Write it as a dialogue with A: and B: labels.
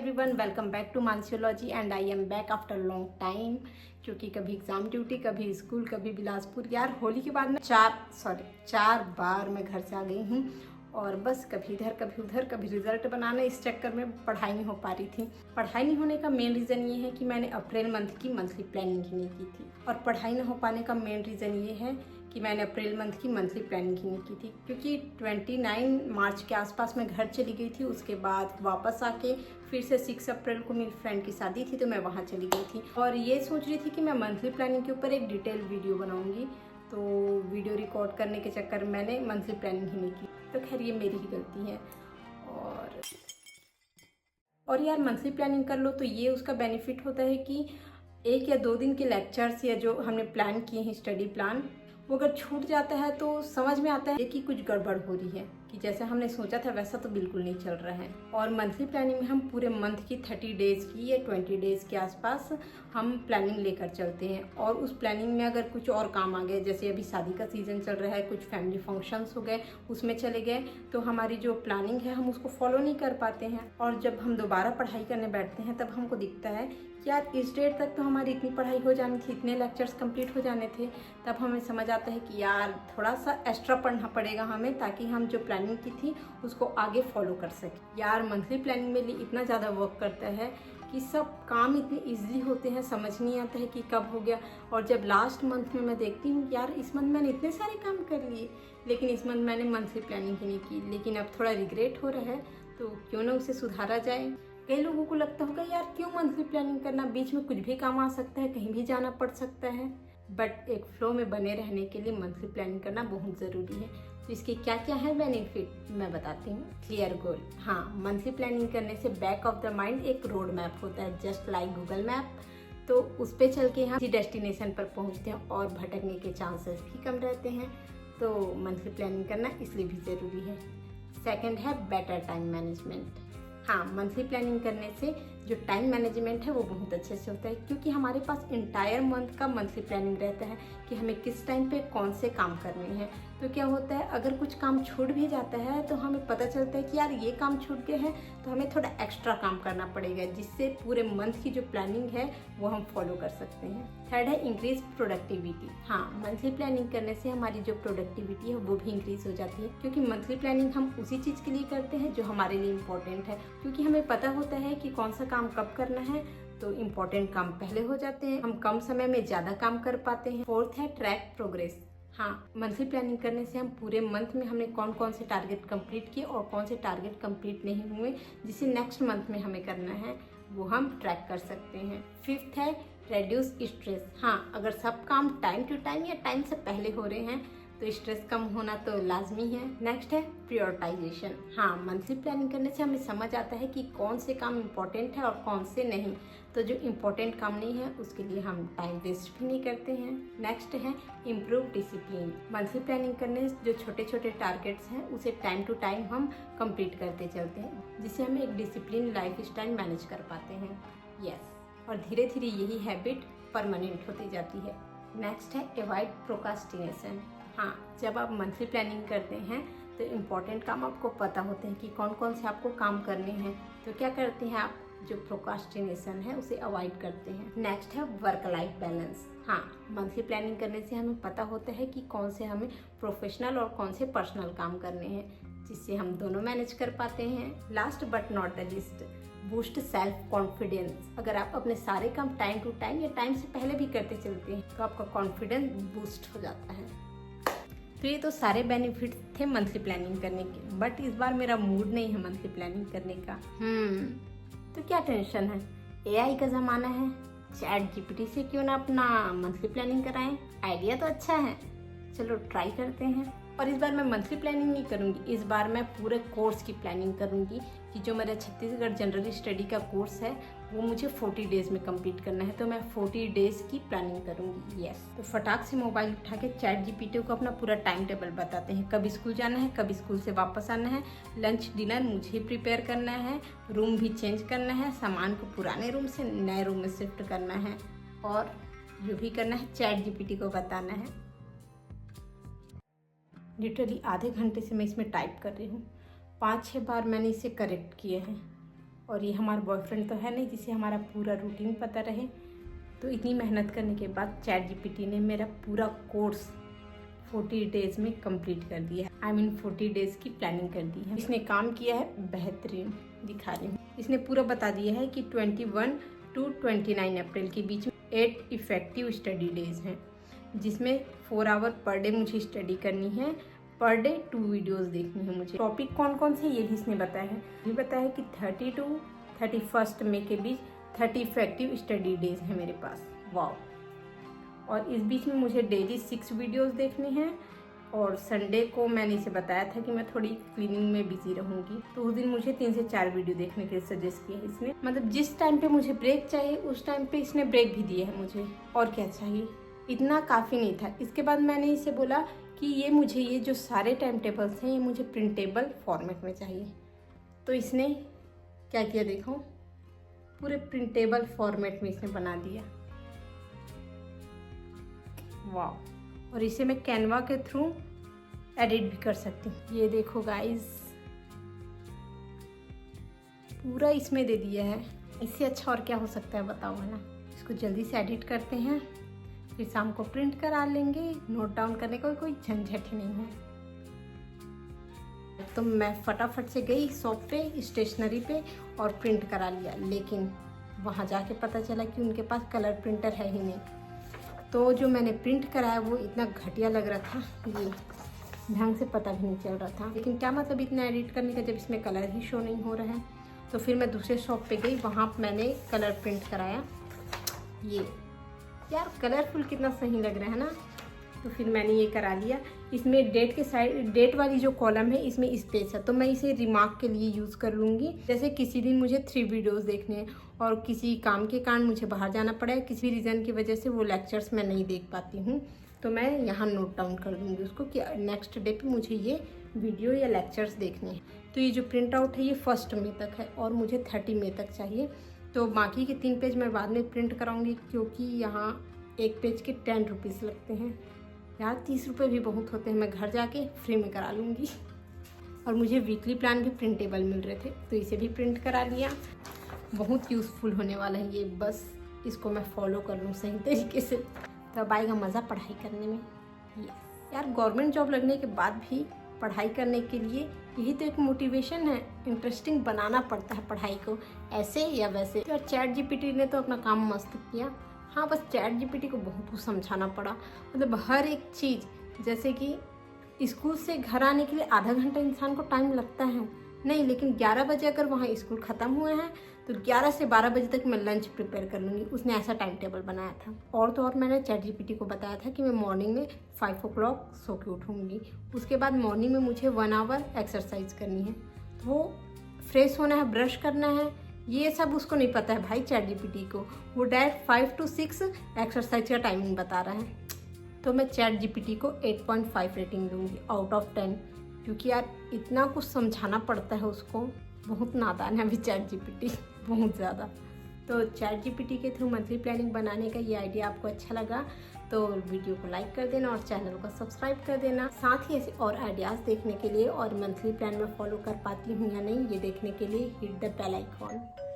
A: Everyone, welcome back to Mansiology and I am back after long time. क्योंकि कभी exam duty, कभी school, कभी बिलासपुर। यार होली के बाद में चार बार मैं घर से आ गई हूँ और बस कभी इधर कभी उधर, कभी रिजल्ट बनाना, इस चक्कर में पढ़ाई नहीं हो पा रही थी। पढ़ाई नहीं होने का मेन रीज़न ये है कि मैंने अप्रैल मंथ की मंथली प्लानिंग ही नहीं की थी। और पढ़ाई न हो पाने का मेन रीज़न ये है कि मैंने अप्रैल मंथ की मंथली प्लानिंग ही नहीं की थी, क्योंकि 29 मार्च के आसपास मैं घर चली गई थी। उसके बाद वापस आके फिर से 6 अप्रैल को मेरी फ्रेंड की शादी थी, तो मैं वहाँ चली गई थी और ये सोच रही थी कि मैं मंथली प्लानिंग के ऊपर एक डिटेल वीडियो बनाऊंगी। तो वीडियो रिकॉर्ड करने के चक्कर में मैंने मंथली प्लानिंग ही नहीं की। तो खैर ये मेरी ही गलती है। और यार मंथली प्लानिंग कर लो तो ये उसका बेनिफिट होता है कि 1 या 2 दिन के लेक्चर्स या जो हमने प्लान किए हैं स्टडी प्लान, वो अगर छूट जाता है तो समझ में आता है कि कुछ गड़बड़ हो रही है, कि जैसे हमने सोचा था वैसा तो बिल्कुल नहीं चल रहा है। और मंथली प्लानिंग में हम पूरे मंथ की 30 डेज़ की या 20 डेज़ के आसपास हम प्लानिंग लेकर चलते हैं। और उस प्लानिंग में अगर कुछ और काम आ गए, जैसे अभी शादी का सीज़न चल रहा है, कुछ फैमिली फंक्शंस हो गए, उसमें चले गए, तो हमारी जो प्लानिंग है हम उसको फॉलो नहीं कर पाते हैं। और जब हम दोबारा पढ़ाई करने बैठते हैं तब हमको दिखता है कि यार इस डेट तक तो हमारी इतनी पढ़ाई हो जानी थी, इतने लेक्चर्स कंप्लीट हो जाने थे। तब हमें समझ आता है कि यार थोड़ा सा एक्स्ट्रा पढ़ना पड़ेगा हमें, ताकि हम जो प्लानिंग की थी उसको आगे फॉलो कर सकें। यार मंथली प्लानिंग में लिए इतना ज़्यादा वर्क करता है कि सब काम इतने ईजिली होते हैं, समझ नहीं आता है कि कब हो गया। और जब लास्ट मंथ में मैं देखती हूँ यार इस मंथ मैंने इतने सारे काम कर लिए, लेकिन इस मंथ मैंने मंथली प्लानिंग ही नहीं की। लेकिन अब थोड़ा रिग्रेट हो रहा है, तो क्यों ना उसे सुधारा जाए। कई लोगों को लगता होगा यार क्यों मंथली प्लानिंग करना, बीच में कुछ भी काम आ सकता है, कहीं भी जाना पड़ सकता है। बट एक फ्लो में बने रहने के लिए मंथली प्लानिंग करना बहुत ज़रूरी है। तो इसके क्या क्या है बेनिफिट मैं बताती हूँ। क्लियर गोल, हाँ, मंथली प्लानिंग करने से बैक ऑफ द माइंड एक रोड मैप होता है, जस्ट लाइक गूगल मैप। तो उस पर चल के हम किसी डेस्टिनेशन पर पहुँचते हैं और भटकने के चांसेस भी कम रहते हैं। तो मंथली प्लानिंग करना इसलिए भी ज़रूरी है। सेकेंड है बेटर टाइम मैनेजमेंट। हाँ, मंथली प्लानिंग करने से जो टाइम मैनेजमेंट है वो बहुत अच्छे से होता है, क्योंकि हमारे पास इंटायर मंथ का मंथली प्लानिंग रहता है कि हमें किस टाइम पे कौन से काम करने हैं। तो क्या होता है, अगर कुछ काम छूट भी जाता है तो हमें पता चलता है कि यार ये काम छूट गया है, तो हमें थोड़ा एक्स्ट्रा काम करना पड़ेगा, जिससे पूरे मंथ की जो प्लानिंग है वो हम फॉलो कर सकते हैं। थर्ड है इंक्रीज प्रोडक्टिविटी। हाँ, मंथली प्लानिंग करने से हमारी जो प्रोडक्टिविटी है वो भी इंक्रीज हो जाती है, क्योंकि मंथली प्लानिंग हम उसी चीज़ के लिए करते हैं जो हमारे लिए इम्पोर्टेंट है, क्योंकि हमें पता होता है कि कौन सा काम कब करना है। तो इम्पोर्टेंट काम पहले हो जाते हैं, हम कम समय में ज़्यादा काम कर पाते हैं। फोर्थ है ट्रैक प्रोग्रेस। हाँ, मंथली प्लानिंग करने से हम पूरे मंथ में हमने कौन कौन से टारगेट कंप्लीट किए और कौन से टारगेट कंप्लीट नहीं हुए, जिसे नेक्स्ट मंथ में हमें करना है, वो हम ट्रैक कर सकते हैं। फिफ्थ है रेड्यूस स्ट्रेस। हाँ, अगर सब काम टाइम टू टाइम या टाइम से पहले हो रहे हैं तो स्ट्रेस कम होना तो लाजमी है। नेक्स्ट है प्रायोरिटाइजेशन। हाँ, मंथली प्लानिंग करने से हमें समझ आता है कि कौन से काम इम्पोर्टेंट है और कौन से नहीं। तो जो इम्पोर्टेंट काम नहीं है उसके लिए हम टाइम वेस्ट भी नहीं करते हैं। नेक्स्ट है इम्प्रूव डिसिप्लिन। मंथली प्लानिंग करने से जो छोटे छोटे टारगेट्स हैं उसे टाइम टू टाइम हम कंप्लीट करते चलते हैं, जिससे हम एक डिसिप्लिन लाइफ स्टाइल मैनेज कर पाते हैं। यस, और धीरे धीरे यही हैबिट परमानेंट होती जाती है। नेक्स्ट है अवॉइड प्रोक्रास्टिनेशन। हाँ, जब आप मंथली प्लानिंग करते हैं तो इम्पोर्टेंट काम आपको पता होते हैं कि कौन कौन से आपको काम करने हैं, तो क्या करते हैं आप, जो प्रोक्रास्टिनेशन है उसे अवॉइड करते हैं। नेक्स्ट है वर्क लाइफ बैलेंस। हाँ, मंथली प्लानिंग करने से हमें पता होता है कि कौन से हमें प्रोफेशनल और कौन से पर्सनल काम करने हैं, जिससे हम दोनों मैनेज कर पाते हैं। Last but not the list, boost self confidence. अगर आप अपने सारे काम टाइम टू टाइम या टाइम से पहले भी करते चलते हैं तो आपका कॉन्फिडेंस बूस्ट हो जाता है। तो ये तो सारे बेनिफिट थे मंथली प्लानिंग करने के, बट इस बार मेरा मूड नहीं है मंथली प्लानिंग करने का। तो क्या टेंशन है, एआई का ज़माना है, चैट जीपीटी से क्यों ना अपना मंथली प्लानिंग कराएं। आइडिया तो अच्छा है, चलो ट्राई करते हैं। और इस बार मैं मंथली प्लानिंग नहीं करूँगी, इस बार मैं पूरे कोर्स की प्लानिंग करूँगी कि जो मेरा छत्तीसगढ़ जनरल स्टडी का कोर्स है वो मुझे 40 डेज़ में कंप्लीट करना है। तो मैं 40 डेज़ की प्लानिंग करूँगी। यस, तो फटाक से मोबाइल उठा के चैट जीपीटी को अपना पूरा टाइम टेबल बताते हैं, कब स्कूल जाना है, कब स्कूल से वापस आना है, लंच डिनर मुझे प्रिपेयर करना है, रूम भी चेंज करना है, सामान को पुराने रूम से नए रूम में शिफ्ट करना है, और जो भी करना है चैट जीपीटी को बताना है। लिटरली आधे घंटे से मैं इसमें टाइप कर रही हूँ, 5-6 बार मैंने इसे करेक्ट किए हैं और ये हमारा बॉयफ्रेंड तो है नहीं जिसे हमारा पूरा रूटीन पता रहे। तो इतनी मेहनत करने के बाद ChatGPT ने मेरा पूरा कोर्स 40 डेज में कंप्लीट कर दिया है। I mean 40 डेज की प्लानिंग कर दी है। इसने काम किया है बेहतरीन, दिखा रही हूँ। इसने पूरा बता दिया है कि 21 to 29 अप्रैल के बीच में 8 इफेक्टिव स्टडी डेज हैं, जिसमें 4 आवर पर डे मुझे स्टडी करनी है। पर डे 2 वीडियोस देखनी है मुझे। टॉपिक कौन कौन से ये भी इसने बताया है। ये बताया है कि 30 to 31 मई के बीच 30 इफेक्टिव स्टडी डेज है मेरे पास। वाओ। और इस बीच में मुझे डेली 6 वीडियोस देखने हैं। और संडे को मैंने इसे बताया था कि मैं थोड़ी क्लीनिंग में बिजी रहूंगी, तो उस दिन मुझे 3 से 4 वीडियो देखने के लिए सजेस्ट किया है इसने। मतलब जिस टाइम पे मुझे ब्रेक चाहिए उस टाइम पे इसने ब्रेक भी दिया है मुझे। और क्या चाहिए, इतना काफ़ी नहीं था। इसके बाद मैंने इसे बोला कि ये जो सारे टाइम टेबल्स हैं ये मुझे प्रिंटेबल फॉर्मेट में चाहिए। तो इसने क्या किया देखो, पूरे प्रिंटेबल फॉर्मेट में इसने बना दिया। वाह। और इसे मैं कैनवा के थ्रू एडिट भी कर सकती हूँ। ये देखो गाइस, पूरा इसमें दे दिया है। इससे अच्छा और क्या हो सकता है बताओ, है ना। इसको जल्दी से एडिट करते हैं, फिर शाम को प्रिंट करा लेंगे। नोट डाउन करने का कोई झंझट ही नहीं है। तो मैं फटाफट से गई शॉप पे, स्टेशनरी पे, और प्रिंट करा लिया। लेकिन वहाँ जाके पता चला कि उनके पास कलर प्रिंटर है ही नहीं। तो जो मैंने प्रिंट कराया वो इतना घटिया लग रहा था, ये ढंग से पता भी नहीं चल रहा था। लेकिन क्या मतलब इतना एडिट करने का जब इसमें कलर ही शो नहीं हो रहा है। तो फिर मैं दूसरे शॉप पे गई, वहाँ मैंने कलर प्रिंट कराया। ये यार कलरफुल कितना सही लग रहा है ना। तो फिर मैंने ये करा लिया। इसमें डेट के साइड, डेट वाली जो कॉलम है इसमें स्पेस है, तो मैं इसे रिमार्क के लिए यूज़ कर लूँगी। जैसे किसी दिन मुझे 3 वीडियोस देखने हैं और किसी काम के कारण मुझे बाहर जाना पड़ा है, किसी रीज़न की वजह से वो लेक्चर्स मैं नहीं देख पाती हूँ, तो मैं यहाँ नोट डाउन कर दूँगी उसको कि नेक्स्ट डे पे मुझे ये वीडियो या लेक्चर्स देखने हैं। तो ये जो प्रिंट आउट है ये 1 मई तक है और मुझे 30 मई तक चाहिए। तो बाकी के 3 पेज मैं बाद में प्रिंट कराऊंगी, क्योंकि यहाँ एक पेज के 10 रुपीज़ लगते हैं। यार 30 रुपये भी बहुत होते हैं। मैं घर जाके फ्री में करा लूँगी। और मुझे वीकली प्लान भी प्रिंटेबल मिल रहे थे, तो इसे भी प्रिंट करा लिया। बहुत यूज़फुल होने वाला है ये, बस इसको मैं फॉलो कर लूँ सही तरीके से, तब आएगा मज़ा पढ़ाई करने में। यार गवर्नमेंट जॉब लगने के बाद भी पढ़ाई करने के लिए यही तो एक मोटिवेशन है। इंटरेस्टिंग बनाना पड़ता है पढ़ाई को, ऐसे या वैसे। और ChatGPT ने तो अपना काम मस्त किया। हाँ, बस ChatGPT को बहुत कुछ समझाना पड़ा। मतलब हर एक चीज़, जैसे कि स्कूल से घर आने के लिए आधा घंटा इंसान को टाइम लगता है नहीं, लेकिन 11 बजे अगर वहाँ स्कूल ख़त्म हुए हैं तो 11 से 12 बजे तक मैं लंच प्रिपेयर कर लूँगी। उसने ऐसा टाइम टेबल बनाया था। और तो और मैंने ChatGPT को बताया था कि मैं मॉर्निंग में 5 o'clock सो के उठूँगी। उसके बाद मॉर्निंग में मुझे 1 आवर एक्सरसाइज करनी है। तो वो फ्रेश होना है, ब्रश करना है, ये सब उसको नहीं पता है भाई ChatGPT को। वो डायरेक्ट 5 to 6 एक्सरसाइज का टाइमिंग बता रहा है। तो मैं ChatGPT को 8.5 रेटिंग दूँगी आउट ऑफ 10, क्योंकि यार इतना कुछ समझाना पड़ता है उसको। बहुत नादान है अभी ChatGPT, बहुत ज़्यादा। तो ChatGPT के थ्रू मंथली प्लानिंग बनाने का ये आइडिया आपको अच्छा लगा तो वीडियो को लाइक कर देना और चैनल को सब्सक्राइब कर देना। साथ ही ऐसे और आइडियाज़ देखने के लिए और मंथली प्लान में फॉलो कर पाती हूँ या नहीं ये देखने के लिए हिट द बेल आइकॉन।